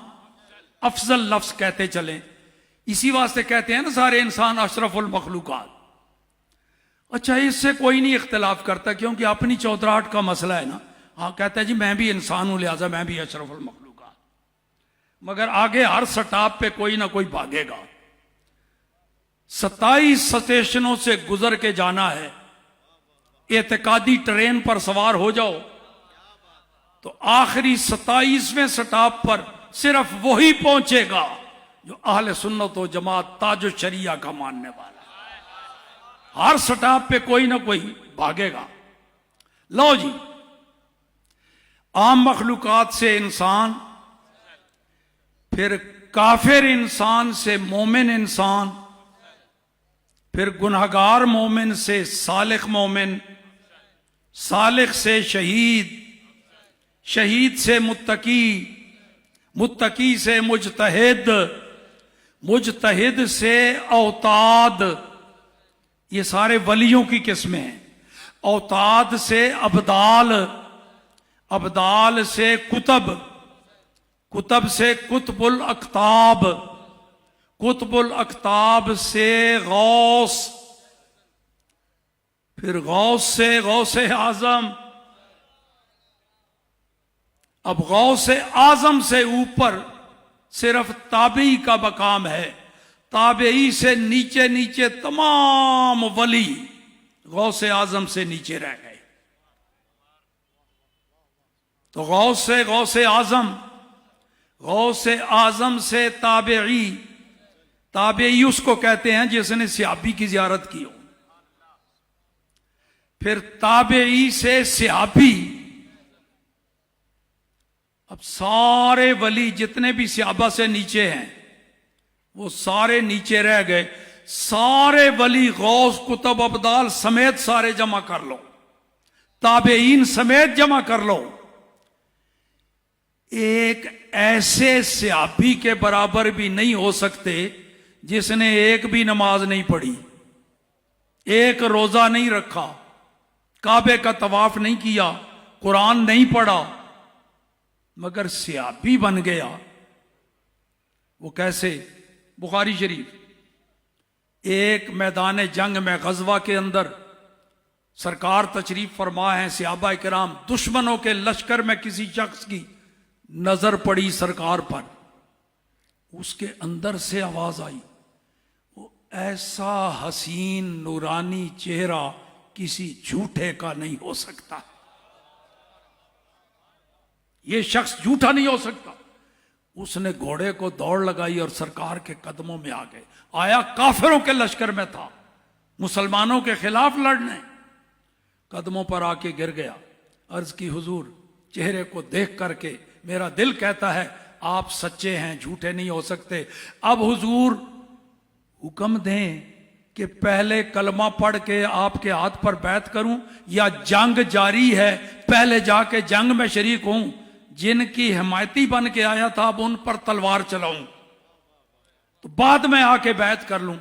अफजल लफ्ज कहते चलें। इसी वास्ते कहते हैं ना सारे इंसान अशरफुल मखलूकात। अच्छा, इससे कोई नहीं इख्तिलाफ करता क्योंकि अपनी चौधराहट का मसला है ना। हाँ, कहता है जी मैं भी इंसान हूं लिहाजा मैं भी अशरफुल मखलूकात। मगर आगे हर स्टॉप पे कोई ना कोई भागेगा। 27 स्टेशनों से गुजर के जाना है, एतकादी ट्रेन पर सवार हो जाओ तो आखिरी 27वें स्टॉप पर सिर्फ वही पहुंचेगा जो अहले सुन्नत व जमात ताजो शरिया का मानने वाला है। हर स्टॉप पे कोई ना कोई भागेगा। लो जी, आम मखलूकात से इंसान, फिर काफिर इंसान से मोमिन इंसान, फिर गुनहगार मोमिन से सालिक मोमिन, सालिक से शहीद, शहीद से मुत्तकी, मुत्तकी से मुजतहिद, मुजतहिद से औताद। ये सारे वलियों की किस्में हैं। औताद से अबदाल, अबदाल से कुतब, कुतब से कुतबुल अख्ताब, कुतबुल अख्ताब से गौस, फिर गौस से गौसे आजम। अब गौसे आजम से ऊपर सिर्फ ताबई का मकाम है। ताबई से नीचे नीचे तमाम वली गौसे आजम से नीचे रह गए। तो गौसे आजम, गौसे आजम से ताबई, ताबई उसको कहते हैं जिसने सियाबी की जियारत की हो। फिर ताबई से सियाबी। अब सारे वली जितने भी सियाबा से नीचे हैं वो सारे नीचे रह गए। सारे वली गौस कुतब अबदाल समेत सारे जमा कर लो, ताबेईन समेत जमा कर लो। एक ऐसे सियाबी के बराबर भी नहीं हो सकते जिसने एक भी नमाज नहीं पढ़ी, एक रोजा नहीं रखा, काबे का तवाफ नहीं किया, कुरान नहीं पढ़ा, मगर सियाबी बन गया। वो कैसे? बुखारी शरीफ, एक मैदान जंग में गजवा के अंदर सरकार तशरीफ फरमा है, सियाबा किराम, दुश्मनों के लश्कर में किसी शख्स की नजर पड़ी सरकार पर, उसके अंदर से आवाज आई, वो ऐसा हसीन नूरानी चेहरा किसी झूठे का नहीं हो सकता, ये शख्स झूठा नहीं हो सकता। उसने घोड़े को दौड़ लगाई और सरकार के कदमों में आ गए। आया काफिरों के लश्कर में था, मुसलमानों के खिलाफ लड़ने, कदमों पर आके गिर गया। अर्ज की हुजूर, चेहरे को देख करके मेरा दिल कहता है आप सच्चे हैं, झूठे नहीं हो सकते। अब हुजूर हुक्म दें कि पहले कलमा पढ़ के आपके हाथ पर बैत करूं या जंग जारी है पहले जाके जंग में शरीक हूं, जिनकी हिमायती बन के आया था अब उन पर तलवार चलाऊं तो बाद में आके बैत कर लूं।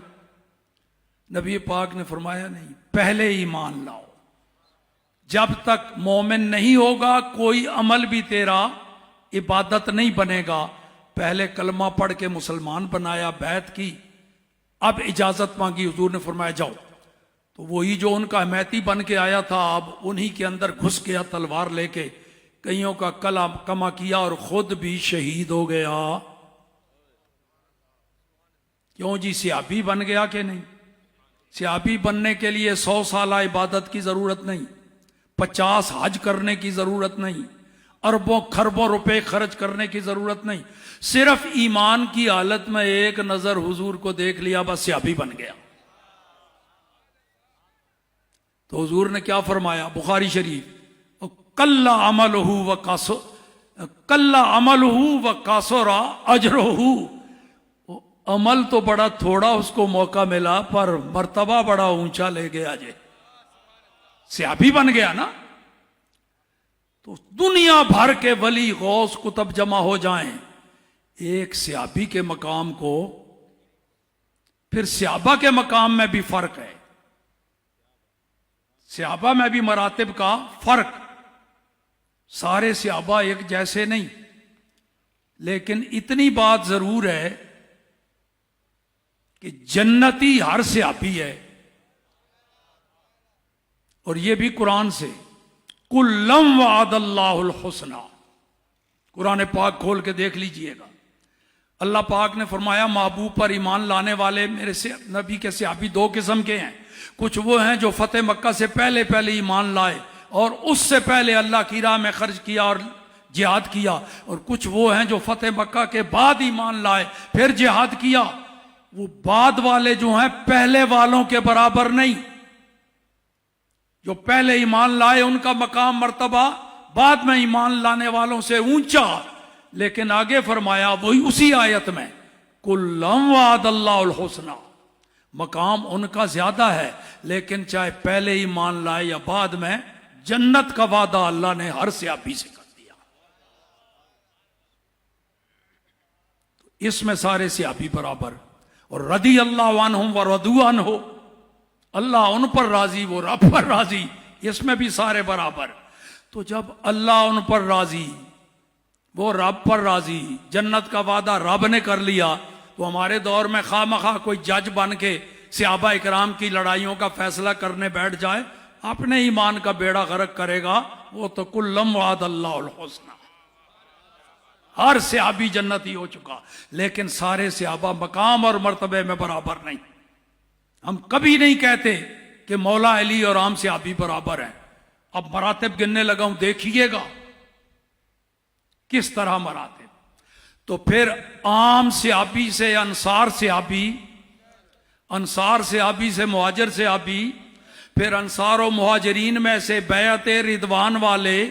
नबी पाक ने फरमाया नहीं, पहले ईमान लाओ। जब तक मोमिन नहीं होगा कोई अमल भी तेरा इबादत नहीं बनेगा। पहले कलमा पढ़ के मुसलमान बनाया, बैत की, अब इजाजत मांगी, हुजूर ने फरमाया जाओ। तो वही जो उनका हिमायती बन के आया था अब उन्हीं के अंदर घुस गया तलवार लेके, कईयों का कला कमा किया और खुद भी शहीद हो गया। क्यों जी? सियाबी बन गया कि नहीं? सियाबी बनने के लिए 100 साल इबादत की जरूरत नहीं, 50 हज करने की जरूरत नहीं, अरबों खरबों रुपए खर्च करने की जरूरत नहीं। सिर्फ ईमान की हालत में एक नजर हुजूर को देख लिया, बस सियाबी बन गया। तो हुजूर ने क्या फरमाया? बुखारी शरीफ, कल्ला अमलहु व कल्ला अमलहू व कासरा अजरहू, अमल तो बड़ा थोड़ा उसको मौका मिला पर मर्तबा बड़ा ऊंचा ले गया जे, सहाबी बन गया ना। तो दुनिया भर के वली गौस कुतब जमा हो जाएं एक सहाबी के मकाम को, फिर सहाबा के मकाम में भी फर्क है, सहाबा में भी मरातिब का फर्क, सारे सहाबा एक जैसे नहीं। लेकिन इतनी बात जरूर है कि जन्नती हर सहाबी है, और यह भी कुरान से, कुल्लम वादल्लाहुल हुस्ना, कुरान पाक खोल के देख लीजिएगा। अल्लाह पाक ने फरमाया महबूब पर ईमान लाने वाले मेरे से नबी के सहाबी दो किस्म के हैं। कुछ वो हैं जो फतेह मक्का से पहले पहले ईमान लाए और उससे पहले अल्लाह की राह में खर्च किया और जिहाद किया, और कुछ वो हैं जो फतेह मक्का के बाद ईमान लाए फिर जिहाद किया। वो बाद वाले जो हैं पहले वालों के बराबर नहीं, जो पहले ईमान लाए उनका मकाम मर्तबा बाद में ईमान लाने वालों से ऊंचा। लेकिन आगे फरमाया वही उसी आयत में, कुल्लम वादल्लाहुल हुस्ना, मकाम उनका ज्यादा है, लेकिन चाहे पहले ईमान लाए या बाद में, जन्नत का वादा अल्लाह ने हर सहाबी से कर दिया। तो इसमें सारे सहाबी बराबर, और रदी अल्लाह अन्हुम व रदू अन्हु, अल्लाह उन पर राजी वो रब पर राजी, इसमें भी सारे बराबर। तो जब अल्लाह उन पर राजी वो रब पर राजी, जन्नत का वादा रब ने कर लिया, तो हमारे दौर में खामखा कोई जज बन के सहाबा इकराम की लड़ाइयों का फैसला करने बैठ जाए, अपने ईमान का बेड़ा गर्क करेगा। वो तो कुल्लम वादल्लाहुल हुस्ना, हर सहाबी जन्नती हो चुका, लेकिन सारे सहाबा मकाम और मर्तबे में बराबर नहीं। हम कभी नहीं कहते कि मौला अली और आम सहाबी बराबर हैं। अब मरातिब गिनने लगाऊं, देखिएगा किस तरह मरातिब। तो फिर आम सहाबी से अंसार सहाबी, अंसार सहाबी से मुहाजिर सहाबी, फिर अंसार और मुहाजिरीन में से बैअत रिदवान वाले,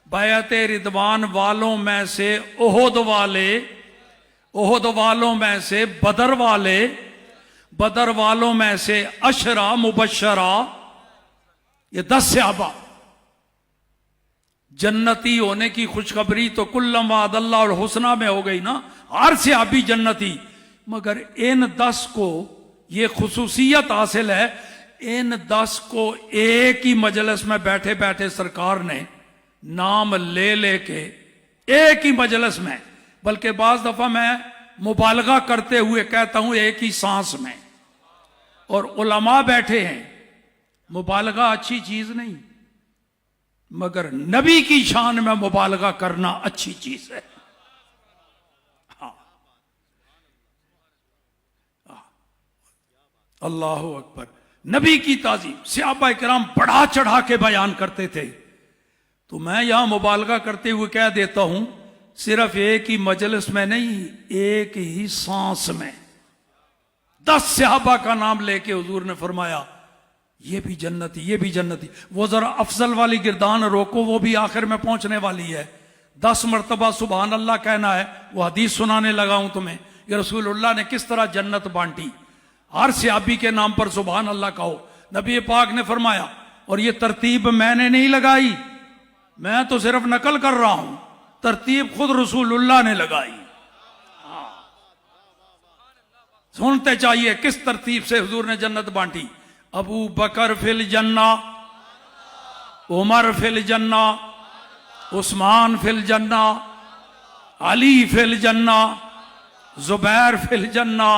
बैअत रिदवान वालों में से ओहद वाले, ओहद वालों में से बदर वाले, बदर वालों में से अशरा मुबशरा, ये 10 सहाबा जन्नती होने की खुशखबरी तो कुल्लम वादल्लाहुल हुस्ना में हो गई ना, हर सहाबी जन्नती। मगर इन 10 को ये खुसूसियत हासिल है, इन 10 को एक ही मजलिस में बैठे बैठे सरकार ने नाम ले लेके एक ही मजलिस में, बल्कि बाज दफा मैं मुबालगा करते हुए कहता हूं एक ही सांस में, और उलमा बैठे हैं। मुबालगा अच्छी चीज नहीं, मगर नबी की शान में मुबालगा करना अच्छी चीज है। हाँ, अल्लाह अकबर। नबी की ताजीम सहाबा इकराम बढ़ा चढ़ा के बयान करते थे। तो मैं यहां मुबालगा करते हुए कह देता हूं, सिर्फ एक ही मजलिस में नहीं, एक ही सांस में 10 सहाबा का नाम लेके हुजूर ने फरमाया ये भी जन्नती, ये भी जन्नती। वो जरा अफजल वाली गिरदान रोको, वो भी आखिर में पहुंचने वाली है। 10 मरतबा सुभान अल्लाह कहना है। वो हदीस सुनाने लगा हूं तुम्हें, ये रसूलुल्लाह ने किस तरह जन्नत बांटी। हर सहाबी के नाम पर सुभान अल्लाह कहो। नबी पाक ने फरमाया, और ये तरतीब मैंने नहीं लगाई, मैं तो सिर्फ नकल कर रहा हूं, तरतीब खुद रसूलुल्लाह ने लगाई। सुनते चाहिए किस तरतीब से हुजूर ने जन्नत बांटी। अबू बकर फिल जन्ना, उमर फिल जन्ना, उस्मान फिल जन्ना, अली फिल जन्ना, जुबैर फिल जन्ना,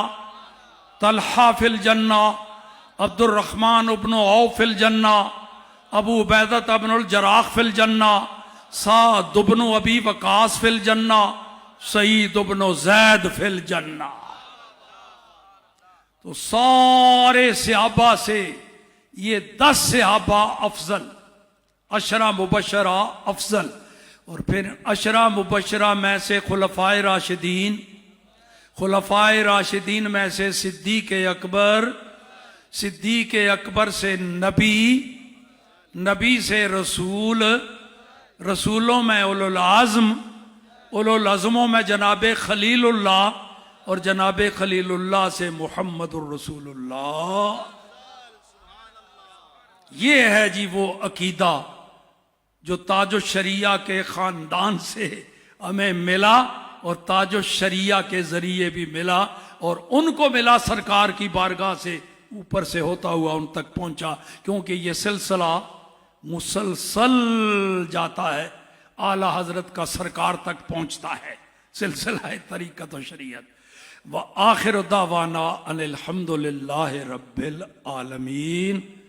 तलहा फिल जन्ना, अब्दुल रहमान इब्न औफ फिल जन्ना, अबू उबैदत इब्नुल जराह फिल जन्ना, साद इब्न अबी वकास फिल जन्ना, सईद इब्न जैद फिल जन्ना। तो सारे सहाबा से ये 10 सहाबा अफजल, अशरा मुबशरा अफजल। और फिर अशरा मुबशरा में से खुलफाए राशिदीन, खुलफाए राशिदीन में से सिद्दीक अकबर, सिद्दीक अकबर से नबी, नबी से रसूल, रसूलों में उलुल आज़म, उलुल अज़मों में जनाब खलीलुल्लाह, और जनाब खलीलुल्लाह से मुहम्मदुर रसूलुल्लाह। ये है जी वो अकीदा जो ताजो शरिया के ख़ानदान से हमें मिला और ताजो शरिया के ज़रिए भी मिला, और उनको मिला सरकार की बारगाह से, ऊपर से होता हुआ उन तक पहुंचा। क्योंकि ये सिलसिला मुसलसल जाता है, आला हजरत का सरकार तक पहुंचता है, सिलसिला है तरीक़त व शरीयत। व आखिर दावाना अनिल हम्दुलिल्लाहि रब्बिल आलमीन।